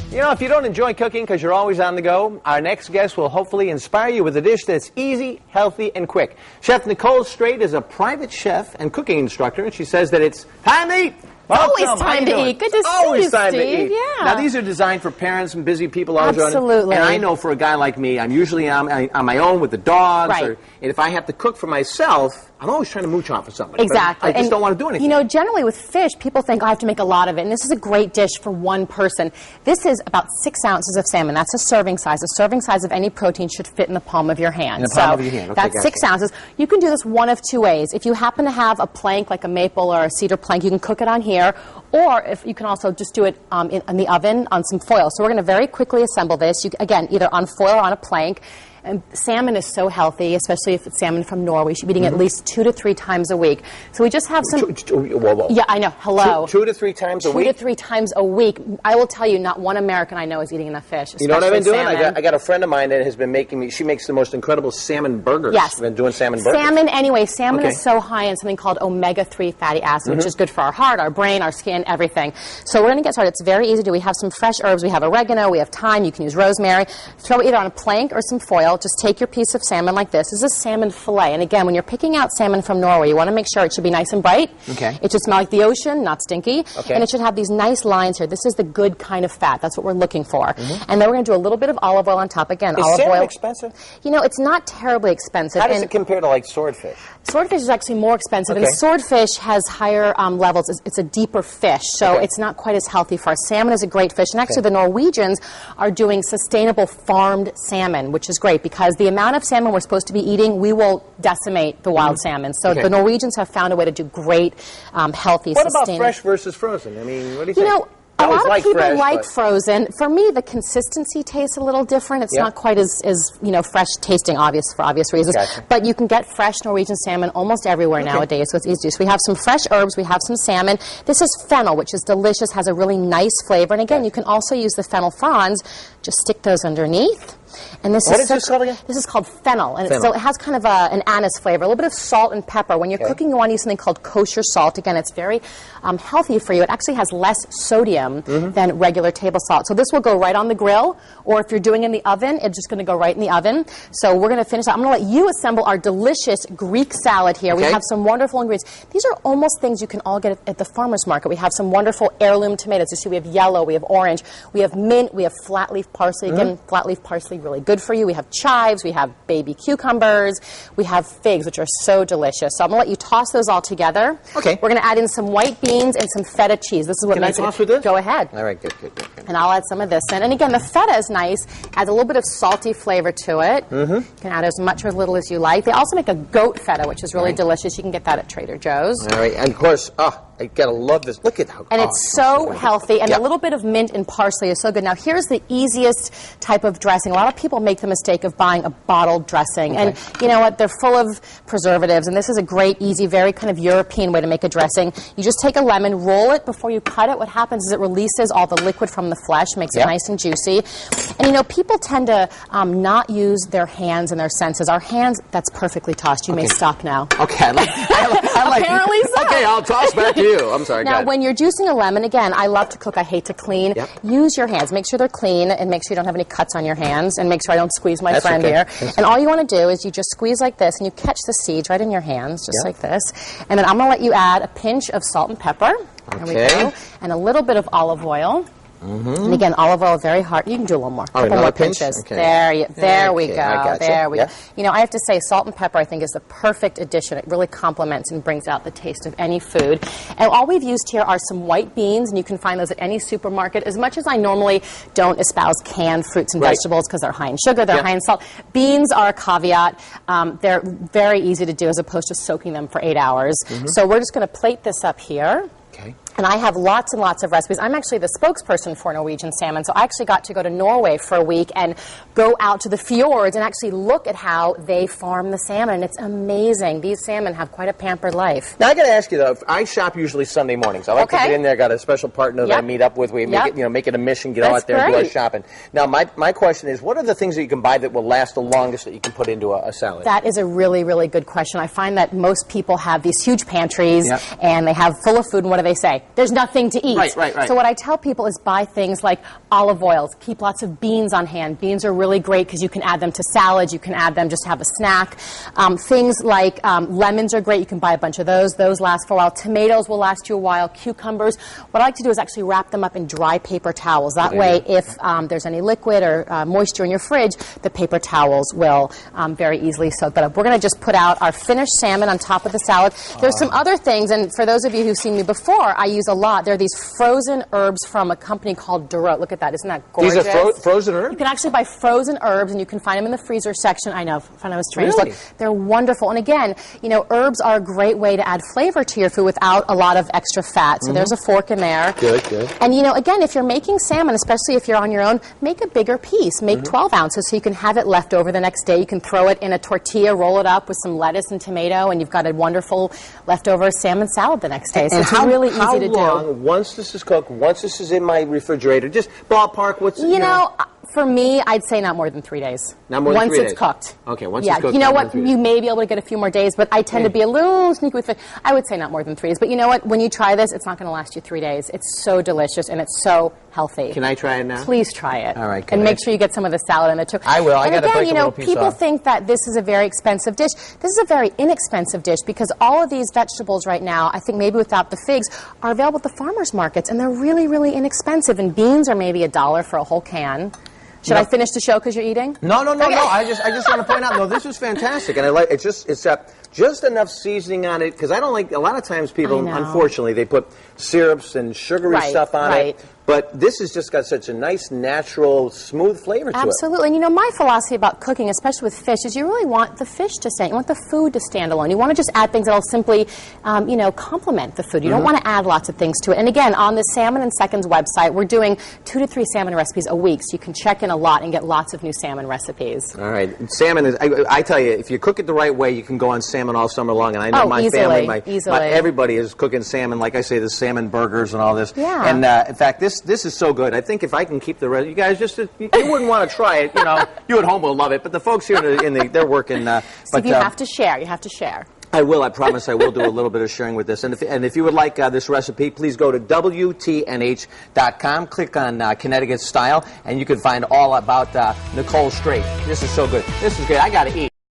You know, if you don't enjoy cooking because you're always on the go, our next guest will hopefully inspire you with a dish that's easy, healthy, and quick. Chef Nicole Straight is a private chef and cooking instructor, and she says that it's time to eat. Always time to eat. Good to see you, time Steve. To eat. Yeah. Now, these are designed for parents and busy people always running. Absolutely. And I know for a guy like me, I'm usually on my own with the dogs. Right. And if I have to cook for myself, I'm always trying to mooch off of somebody. Exactly. I just don't want to do anything. You know, generally with fish, people think, I have to make a lot of it. And this is a great dish for one person. This is about 6 ounces of salmon. That's a serving size. A serving size of any protein should fit in the palm of your hand. In the palm of your hand. Okay, that's 6 ounces. You can do this one of two ways. If you happen to have a plank, like a maple or a cedar plank, you can cook it on here. Or if you can also just do it in the oven on some foil. So we're going to very quickly assemble this. Again, either on foil or on a plank. And salmon is so healthy, especially if it's salmon from Norway. You should be eating at least 2 to 3 times a week. So we just have some... Whoa. Yeah, I know. Hello. 2 to 3 times a week? 2 to 3 times a week. I will tell you, not one American I know is eating enough fish. You know what I've been doing? Salmon. I got a friend of mine that has been making me... She makes the most incredible salmon burgers. Yes. I've been doing salmon burgers. Salmon is so high in something called omega-3 fatty acid, which is good for our heart, our brain, our skin, everything. So we're going to get started. It's very easy to do. We have some fresh herbs. We have oregano. We have thyme. You can use rosemary. Throw it either on a plank or some foil. Just take your piece of salmon like this. This is a salmon fillet. And again, when you're picking out salmon from Norway, you want to make sure it should be nice and bright. Okay. It should smell like the ocean, not stinky. Okay. And it should have these nice lines here. This is the good kind of fat. That's what we're looking for. And then we're going to do a little bit of olive oil on top. Again, olive salmon oil. expensive? You know, it's not terribly expensive. How does it compare to, like, swordfish? Swordfish is actually more expensive, and swordfish has higher levels. It's a deeper fish, so it's not quite as healthy for us. Salmon is a great fish, and actually the Norwegians are doing sustainable farmed salmon, which is great because the amount of salmon we're supposed to be eating, we will decimate the wild salmon. So the Norwegians have found a way to do great, healthy, What sustainable... about fresh versus frozen? I mean, what do you think? You know, a lot of people like fresh, frozen. For me, the consistency tastes a little different. It's not quite as you know, fresh tasting, for obvious reasons. Gotcha. But you can get fresh Norwegian salmon almost everywhere nowadays, so it's easy to do. So we have some fresh herbs. We have some salmon. This is fennel, which is delicious, has a really nice flavor. And again, you can also use the fennel fronds. Just stick those underneath. And this What is this called again? This is called fennel, and so it has kind of an anise flavor, a little bit of salt and pepper. When you're cooking, you want to use something called kosher salt. Again, it's very healthy for you. It actually has less sodium than regular table salt. So this will go right on the grill, or if you're doing it in the oven, it's just going to go right in the oven. So we're going to finish. I'm going to let you assemble our delicious Greek salad here. We have some wonderful ingredients. These are almost things you can all get at the farmer's market. We have some wonderful heirloom tomatoes. You see, we have yellow, we have orange, we have mint, we have flat leaf parsley. Again, flat leaf parsley, really good for you. We have chives, we have baby cucumbers, we have figs, which are so delicious. So I'm going to let you toss those all together. Okay. We're going to add in some white beans and some feta cheese. This is what makes it. Can I toss with this? Go ahead. All right, good. And I'll add some of this in. And again, the feta is nice, adds a little bit of salty flavor to it. You can add as much or as little as you like. They also make a goat feta, which is really delicious. You can get that at Trader Joe's. All right, and of course, I gotta love this. Look at how. And it's so healthy, and a little bit of mint and parsley is so good. Now, here's the easiest type of dressing. A lot of people make the mistake of buying a bottled dressing, and you know what? They're full of preservatives, and this is a great, easy, very kind of European way to make a dressing. You just take a lemon, roll it before you cut it. What happens is it releases all the liquid from the flesh, makes it nice and juicy. And you know, people tend to not use their hands and their senses. Our hands, that's perfectly tossed. You may stop now. Okay, I like Apparently so. Okay, I'll toss back to you. I'm sorry. Now, when you're juicing a lemon, again, I love to cook. I hate to clean. Use your hands. Make sure they're clean, and make sure you don't have any cuts on your hands, and make sure I don't squeeze my friend here. And all you want to do is you just squeeze like this, and you catch the seeds right in your hands, just like this. And then I'm going to let you add a pinch of salt and pepper. There we go. And a little bit of olive oil. And again, olive oil, very hard. You can do a little more. A couple more pinches. There we go. There we go. You know, I have to say, salt and pepper, I think, is the perfect addition. It really complements and brings out the taste of any food. And all we've used here are some white beans, and you can find those at any supermarket. As much as I normally don't espouse canned fruits and vegetables because they're high in sugar, they're high in salt, beans are a caveat. They're very easy to do as opposed to soaking them for 8 hours. So we're just going to plate this up here. And I have lots and lots of recipes. I'm actually the spokesperson for Norwegian salmon, so I actually got to go to Norway for a week and go out to the fjords and actually look at how they farm the salmon. It's amazing. These salmon have quite a pampered life. Now, I got to ask you, though, I shop usually Sunday mornings. I like to get in there. Got a special partner that I meet up with. We make it a mission, get out there and do our shopping. Now, my question is, what are the things that you can buy that will last the longest that you can put into a salad? That is a really, really good question. I find that most people have these huge pantries, and they have full of food, and what do they say? there's nothing to eat. Right. So what I tell people is buy things like olive oils. Keep lots of beans on hand. Beans are really great because you can add them to salads. You can add them just to have a snack. Things like lemons are great. You can buy a bunch of those. Those last for a while. Tomatoes will last you a while. Cucumbers. What I like to do is actually wrap them up in dry paper towels. That way, if there's any liquid or moisture in your fridge, the paper towels will very easily soak that up. We're going to just put out our finished salmon on top of the salad. There's some other things, and for those of you who've seen me before, I use a lot. There are these frozen herbs from a company called Durot. Look at that. Isn't that gorgeous? These are frozen herbs? You can actually buy frozen herbs, and you can find them in the freezer section. I know, I know it's strange. Really? Look, they're wonderful. And again, you know, herbs are a great way to add flavor to your food without a lot of extra fat. So there's a fork in there. Good. And you know, again, if you're making salmon, especially if you're on your own, make a bigger piece. Make 12 ounces so you can have it left over the next day. You can throw it in a tortilla, roll it up with some lettuce and tomato, and you've got a wonderful leftover salmon salad the next day. So it's really easy to do. How long, once this is cooked, once this is in my refrigerator, just ballpark, what's... You know, for me, I'd say not more than 3 days. Not more than 3 days? Once it's cooked. Okay, once it's cooked. You know what? You may be able to get a few more days, but I tend to be a little sneaky with it. I would say not more than 3 days. But you know what? When you try this, it's not going to last you 3 days. It's so delicious, and it's so healthy. Can I try it now? Please try it. All right. And make sure you get some of the salad in there, too. I will. And again, you know, people think that this is a very expensive dish. This is a very inexpensive dish because all of these vegetables right now, I think maybe without the figs, are available at the farmers markets, and they're really, really inexpensive. And beans are maybe $1 for a whole can. Should I finish the show because you're eating? No. I just want to point out. No, this is fantastic, and I like it's just enough seasoning on it because I don't like a lot of times people. Unfortunately, they put syrups and sugary stuff on it. But this has just got such a nice, natural, smooth flavor to it. Absolutely. And you know, my philosophy about cooking, especially with fish, is you really want the fish to stand. You want the food to stand alone. You want to just add things that will simply, you know, complement the food. You don't want to add lots of things to it. And again, on the Salmon and Seconds website, we're doing 2 to 3 salmon recipes a week, so you can check in a lot and get lots of new salmon recipes. All right. Salmon is, I tell you, if you cook it the right way, you can go on salmon all summer long. And I know my family, everybody is cooking salmon. Like I say, the salmon burgers and all this. Yeah. And in fact, this is so good. I think if I can keep the rest, you guys just you wouldn't want to try it. You know, you at home will love it, but the folks here they're working. So you have to share. You have to share. I will. I promise I will do a little bit of sharing with this. And if you would like this recipe, please go to WTNH.com, click on Connecticut Style, and you can find all about Nicole Straight. This is so good. This is great. I got to eat.